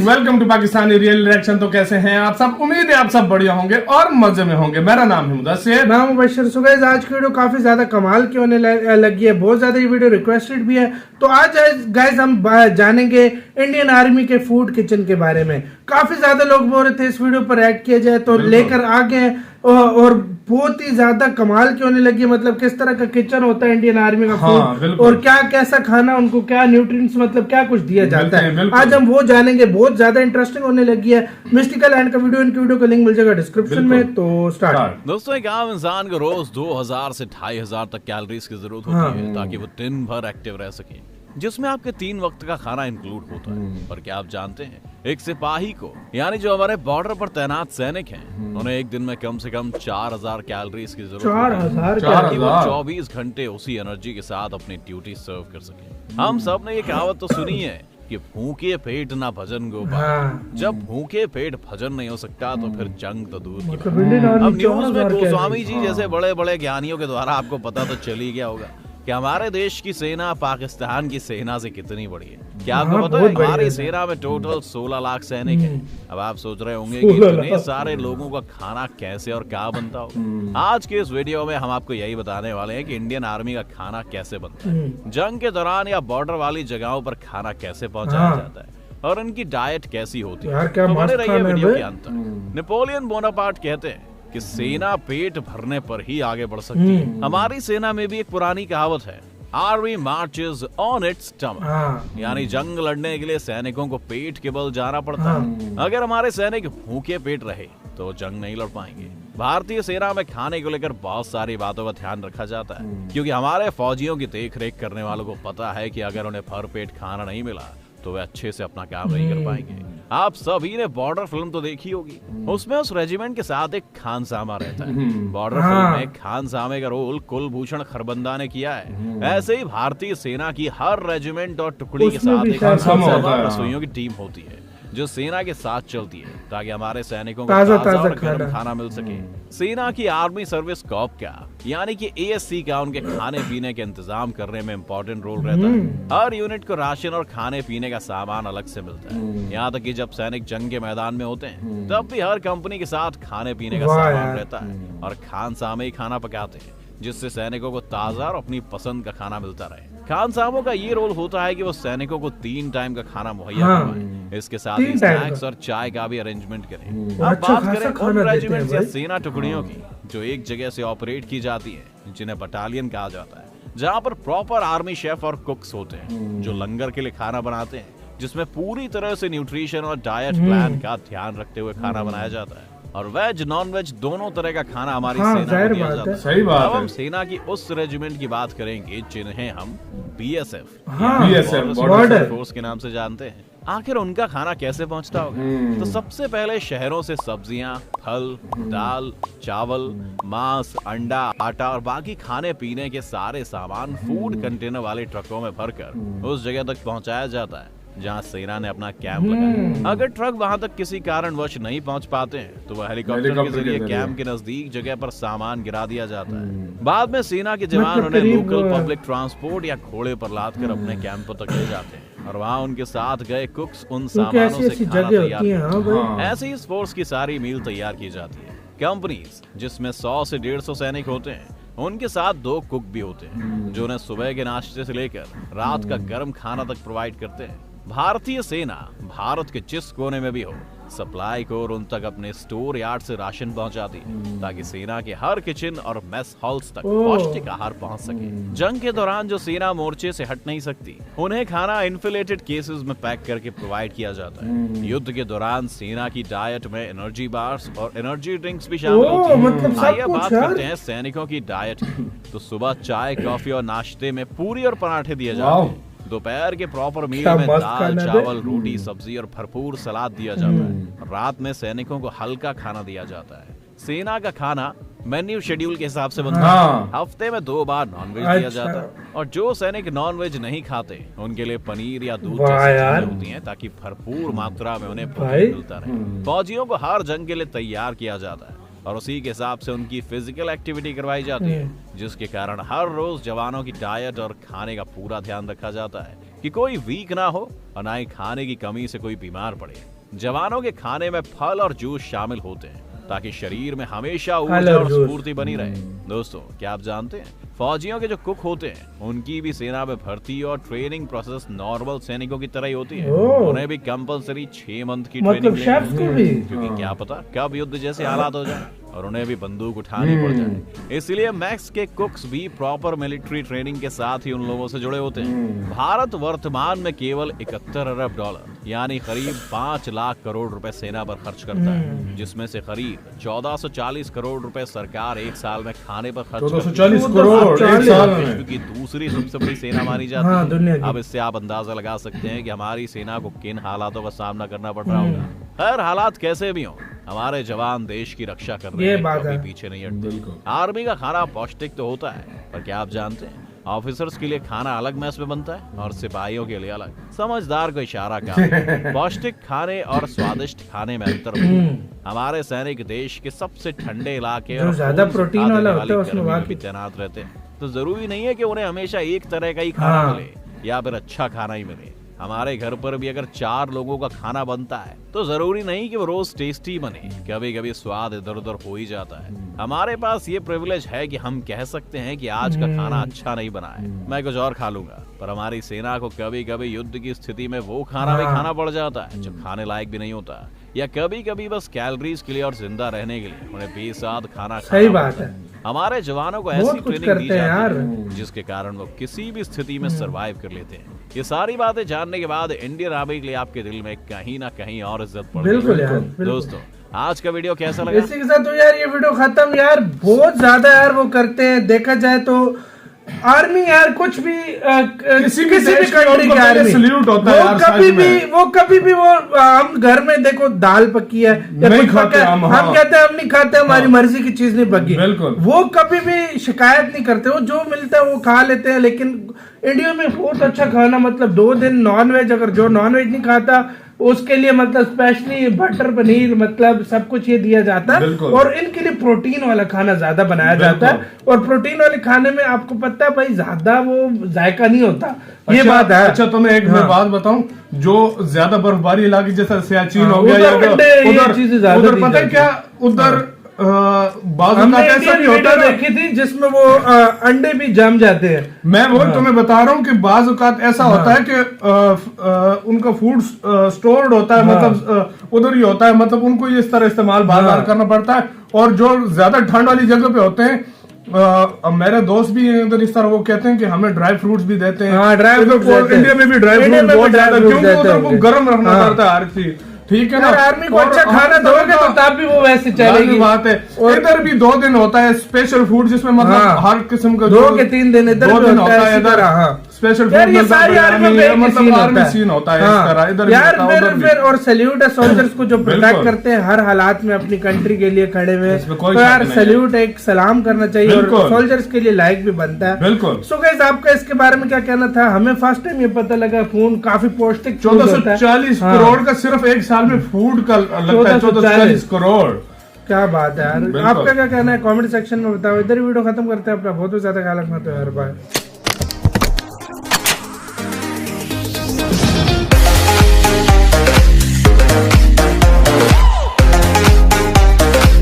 Welcome to Pakistani real reaction. तो कैसे हैं आप सब? उम्मीद है आप सब बढ़िया होंगे और मजे में होंगे। मेरा नाम है मुदस्सिर, नाम मुबशर। सो गाइस, आज की वीडियो काफी ज्यादा कमाल की होने लगी है। बहुत ज्यादा ये वीडियो रिक्वेस्टेड भी है। तो आज गाइस हम जानेंगे इंडियन आर्मी के फूड किचन के बारे में। काफी ज्यादा लोग बोल रहे थे इस वीडियो पर ऐड किया जाए, तो लेकर आ गए और बहुत ही ज्यादा कमाल की होने लगी है। मतलब किस तरह का किचन होता है इंडियन आर्मी का फूड, और क्या कैसा खाना उनको, क्या न्यूट्रिएंट्स, मतलब क्या कुछ दिया जाता है। आज हम वो जानेंगे। बहुत ज्यादा इंटरेस्टिंग होने लगी है। मिस्टिकल एंड का वीडियो, इनकी वीडियो का लिंक मिल जाएगा डिस्क्रिप्शन में। तो स्टार्ट। दोस्तों, एक आम इंसान को रोज 2000 से 2500 तक कैलोरीज की जरूरत होती है ताकि वो दिन भर एक्टिव रह सके, जिसमें आपके 3 वक्त का खाना इंक्लूड होता है। पर क्या आप जानते हैं, एक सिपाही को, यानी जो हमारे बॉर्डर पर तैनात सैनिक हैं, उन्हें एक दिन में कम से कम 4000 कैलोरीज की जरूरत होती है ताकि वो 24 घंटे उसी एनर्जी के साथ अपनी ड्यूटी सर्व कर सके। हम सब ने ये कहावत तो सुनी है कि भूखे पेट ना भजन गोपाल। जब भूखे पेट भजन नहीं हो सकता तो फिर जंग तो दूर की बात। अब न्यूज में गोस्वामी जी जैसे बड़े बड़े ज्ञानियों के द्वारा आपको पता तो चल ही गया होगा कि हमारे देश की सेना पाकिस्तान की सेना से कितनी बड़ी है। क्या आपको पता है हमारी सेना में टोटल 16 लाख सैनिक हैं। अब आप सोच रहे होंगे कि इतने सारे लोगों का खाना कैसे और क्या बनता होगा। आज के इस वीडियो में हम आपको यही बताने वाले हैं कि इंडियन आर्मी का खाना कैसे बनता है, जंग के दौरान या बॉर्डर वाली जगहों पर खाना कैसे पहुंचाया जाता है और इनकी डाइट कैसी होती है। तो बने रहिए वीडियो के अंत तक। नेपोलियन बोनापार्ट कहते हैं कि सेना पेट भरने पर ही आगे बढ़ सकती है। हमारी सेना में भी एक पुरानी कहावत है, army marches on it's stomach, यानी जंग लड़ने के लिए सैनिकों को पेट के बल जाना पड़ता है। अगर हमारे सैनिक भूखे पेट रहे तो जंग नहीं लड़ पाएंगे। भारतीय सेना में खाने को लेकर बहुत सारी बातों का ध्यान रखा जाता है, क्योंकि हमारे फौजियों की देख रेख करने वालों को पता है कि अगर उन्हें भर पेट खाना नहीं मिला तो वे अच्छे से अपना काम नहीं कर पाएंगे। आप सभी ने बॉर्डर फिल्म तो देखी होगी, उसमें उस रेजिमेंट के साथ एक खानसामा रहता है। बॉर्डर फिल्म में खानसामे का रोल कुलभूषण खरबंदा ने किया है। ऐसे ही भारतीय सेना की हर रेजिमेंट और टुकड़ी के साथ एक रसोइयों की टीम होती है जो सेना के साथ चलती है ताकि हमारे सैनिकों को ताजा और गर्म खाना मिल सके। सेना की आर्मी सर्विस कॉर्प का, यानी कि ASC का, उनके खाने पीने के इंतजाम करने में इम्पोर्टेंट रोल रहता है। हर यूनिट को राशन और खाने पीने का सामान अलग से मिलता है। यहाँ तक कि जब सैनिक जंग के मैदान में होते हैं तब भी हर कंपनी के साथ खाने पीने का सामान रहता है और खानसामे ही खाना पकाते हैं, जिससे सैनिकों को ताजा और अपनी पसंद का खाना मिलता रहे। खानसामों का ये रोल होता है कि वो सैनिकों को 3 टाइम का खाना मुहैया करवाएं। इसके साथ ही स्नैक्स और चाय का भी अरेंजमेंट करें। अब बात करें उन रेजिमेंट्स या सेना टुकड़ियों की जो एक जगह से ऑपरेट की जाती है, जिन्हें बटालियन कहा जाता है, जहाँ पर प्रॉपर आर्मी शेफ और कुक्स होते हैं जो लंगर के लिए खाना बनाते हैं, जिसमें पूरी तरह से न्यूट्रिशन और डाइट प्लान का ध्यान रखते हुए खाना बनाया जाता है। और वेज नॉन वेज दोनों तरह का खाना हमारी सेना को दिया जाता है। सही बात है। अब हम सेना की उस रेजिमेंट की बात करेंगे जिन्हें हम BSF बॉर्डर फोर्स के नाम से जानते हैं। आखिर उनका खाना कैसे पहुंचता होगा? तो सबसे पहले शहरों से सब्जियां, फल, दाल, चावल, मांस, अंडा, आटा और बाकी खाने पीने के सारे सामान फूड कंटेनर वाले ट्रकों में भरकर उस जगह तक पहुंचाया जाता है जहां सेना ने अपना कैंप लगाया। अगर ट्रक वहां तक किसी कारणवश नहीं पहुंच पाते हैं तो वह हेलीकॉप्टर के जरिए कैंप के नजदीक जगह पर सामान गिरा दिया जाता है। बाद में सेना के जवान उन्हें लोकल पब्लिक ट्रांसपोर्ट या घोड़े पर लाद कर अपने कैंप तक ले जाते हैं और वहाँ उनके साथ गए कुक्स उन सामानों से खाना तैयार करते हैं। ऐसे ही इस फोर्स की सारी मील तैयार की जाती है। कंपनीज जिसमें 100 से 150 सैनिक होते हैं, उनके साथ 2 कुक भी होते हैं जो उन्हें सुबह के नाश्ते से लेकर रात का गर्म खाना तक प्रोवाइड करते हैं। भारतीय सेना भारत के जिस कोने में भी हो, सप्लाई कोर उन तक अपने स्टोर यार्ड से राशन पहुंचाती है ताकि सेना के हर किचन और मेस हॉल्स तक पौष्टिक आहार पहुंच सके। जंग के दौरान जो सेना मोर्चे से हट नहीं सकती, उन्हें खाना इन्फिलेटेड केसेस में पैक करके प्रोवाइड किया जाता है। युद्ध के दौरान सेना की डाइट में एनर्जी बार्स और एनर्जी ड्रिंक्स भी शामिल होती हैं। आइए बात करते हैं सैनिकों की डाइट की। तो सुबह चाय, कॉफी और नाश्ते में पूरी और पराठे दिए जाते हैं। दोपहर के प्रॉपर मील में दाल, चावल, रोटी, सब्जी और भरपूर सलाद दिया जाता है। रात में सैनिकों को हल्का खाना दिया जाता है। सेना का खाना मेन्यू शेड्यूल के हिसाब से बनता है। हफ्ते में 2 बार नॉनवेज दिया जाता है और जो सैनिक नॉनवेज नहीं खाते उनके लिए पनीर या दूध जैसी चीजें होती हैं ताकि भरपूर मात्रा में उन्हें प्रोटीन मिलता रहे। फौजियों को हर जंग के लिए तैयार किया जाता है और उसी के हिसाब से उनकी फिजिकल एक्टिविटी करवाई जाती है, जिसके कारण हर रोज जवानों की डाइट और खाने का पूरा ध्यान रखा जाता है कि कोई वीक ना हो और ना ही खाने की कमी से कोई बीमार पड़े। जवानों के खाने में फल और जूस शामिल होते हैं ताकि शरीर में हमेशा फल ऊर्जा और और जूस। स्फूर्ति बनी रहे। दोस्तों, क्या आप जानते हैं फौजियों के जो कुक होते हैं उनकी भी सेना में भर्ती और ट्रेनिंग प्रोसेस नॉर्मल सैनिकों की तरह ही होती है। ओह। उन्हें भी कंपलसरी 6 मंथ की मतलब ट्रेनिंग शेफ्स को भी? क्योंकि क्या पता कब युद्ध जैसे हालात हो जाए और उन्हें भी बंदूक उठानी पड़ जाए। इसलिए मैक्स के कुक्स भी प्रॉपर मिलिट्री ट्रेनिंग के साथ ही उन लोगों से जुड़े होते हैं। भारत वर्तमान में केवल 71 अरब डॉलर यानी करीब 5 लाख करोड़ रुपए सेना पर खर्च करता है, जिसमें से करीब 1440 करोड़ रुपए सरकार एक साल में खाने पर खर्च करती है। 1440 करोड़ एक साल में। विश्व की दूसरी सबसे बड़ी सेना मानी हाँ, जाती दुनिया है। की। अब इससे आप अंदाजा लगा सकते हैं कि हमारी सेना को किन हालातों का सामना करना पड़ रहा होगा। हर हालात कैसे भी हो, हमारे जवान देश की रक्षा कर रहे ये हैं, बात कभी है। पीछे नहीं हटते। आर्मी का खाना पौष्टिक तो होता है, पर क्या आप जानते हैं ऑफिसर्स के लिए खाना अलग मैस में बनता है और सिपाहियों के लिए अलग। समझदार को इशारा का पौष्टिक खाने और स्वादिष्ट खाने में अंतर होता है। हमारे सैनिक देश के सबसे ठंडे इलाके जो और ज्यादा खून से प्रोटीन खाने वाला वाली होता है उसमें गर्मी में बात भी तैनात रहते हैं, तो जरूरी नहीं है कि उन्हें हमेशा एक तरह का ही खाना हाँ। मिले या फिर अच्छा खाना ही मिले। हमारे घर पर भी अगर 4 लोगों का खाना बनता है तो जरूरी नहीं कि वो रोज टेस्टी बने, कभी कभी स्वाद इधर उधर हो ही जाता है। हमारे पास ये प्रिविलेज है कि हम कह सकते हैं कि आज का खाना अच्छा नहीं बना है, मैं कुछ और खा लूंगा। पर हमारी सेना को कभी कभी युद्ध की स्थिति में वो खाना भी हाँ। खाना पड़ जाता है जो खाने लायक भी नहीं होता, या कभी कभी बस कैलोरीज के लिए और जिंदा रहने के लिए उन्हें बेसाद खाना सही खाना बात पड़ता है। हमारे जवानों को ऐसी बहुत कुछ ट्रेनिंग दी करते हैं जाती यार। है जिसके कारण वो किसी भी स्थिति में सरवाइव कर लेते हैं। ये सारी बातें जानने के बाद इंडियन आर्मी के लिए आपके दिल में कहीं ना कहीं और इज्जत पड़ बिल्कुल गई। यार, बिल्कुल। दोस्तों, आज का वीडियो कैसा लगा? इसी के साथ तो यार ये वीडियो खत्म। यार बहुत ज्यादा यार वो करते हैं, देखा जाए तो आर्मी यार कुछ भी किसी भी किसी भी देश की कंट्री उनको की पहले आर्मी सल्यूट होता है वो यार कभी साइज भी में। वो कभी भी वो हम घर में देखो दाल पकी है या नहीं कुछ खाते पका है, हम, हम हाँ। कहते हैं हम नहीं खाते, हमारी हाँ। मर्जी की चीज नहीं पकी। बिल्कुल। वो कभी भी शिकायत नहीं करते, वो जो मिलता है वो खा लेते हैं। लेकिन इंडिया में बहुत अच्छा खाना, मतलब 2 दिन नॉन वेज, अगर जो नॉन वेज नहीं खाता उसके लिए मतलब स्पेशली बटर पनीर मतलब सब कुछ ये दिया जाता है। बिल्कुल। और इनके लिए प्रोटीन वाला खाना ज्यादा बनाया जाता है, और प्रोटीन वाले खाने में आपको पता है भाई ज्यादा वो जायका नहीं होता। ये अच्छा, बात है। अच्छा तुम्हें एक मैं बात बताऊं, जो ज्यादा बर्फबारी इलाके जैसा सियाचिन हाँ, हो गया या उधर अंडे, ये चीजें ज्यादा उधर दी पता है जाती क्या, उधर बाजू हमने का ऐसा इंडियन भी होता वीडियो है। देखी थी जिसमें वो अंडे भी जम जाते हैं। मैं वो तुम्हें बता रहा हूँ कि बाजू का ऐसा होता है कि उनका फूड स्टोर्ड होता है, मतलब उधर ही होता है, मतलब उनको इस तरह इस्तेमाल बार बार करना पड़ता है। और जो ज्यादा ठंड वाली जगह पे होते हैं, अब मेरे दोस्त भी हैं उधर, इस तरह वो कहते हैं कि हमें ड्राई फ्रूट्स भी देते हैं। हाँ, ड्राई इधर फ्रूट्स को देते हैं। इंडिया में भी ड्राई इंडिया फ्रूट में भी बहुत ड्राई ज्यादा, फ्रूट्स क्योंकि देते उधर को होंगे। गर्म रखना हाँ। पड़ता है हर चीज, ठीक है ना। यार आर्मी को और अच्छा खाना दोगे तो तब भी वो वैसे चलेगी। जाहिर बात है। और इधर भी 2 दिन होता है स्पेशल फूड, जिसमें मतलब हाँ। हर किस्म का 2 के 3 दिन इधर 2 भी दिन होता है इसी इधर तरह, हाँ। स्पेशल यार फूड ये मिलता है, सारी आर्मी में एक ही मतलब सीन आर्मी होता है। सीन होता है हाँ। इस तरह, इधर भी यार होता है, उधर भी। फिर और सैल्यूट है सोल्जर्स को जो प्रोटेक्ट बिल्कुल। करते हैं हर हालात में अपनी कंट्री के लिए खड़े हुए। इसमें कोई तो यार शक नहीं है। सैल्यूट, एक सलाम करना चाहिए और बिल्कुल। सोल्जर्स के लिए लाइक भी बनता है। बिल्कुल। सो गाइस, आपका इसके बारे में क्या कहना था? हमें फर्स्ट टाइम ये पता लगा खून काफी पौष्टिक चीज होता है। 1440 हाँ। करोड़ का सिर्फ एक साल में फूड का लगता है, 1440 1440 करोड़। क्या बात है यार। बिल्कुल। आपका क्या कहना है कमेंट सेक्शन में बताओ। इधर ही वीडियो खत्म करते हैं अपना। बहुत ज्यादा ख्याल रखना तो यार, बाय।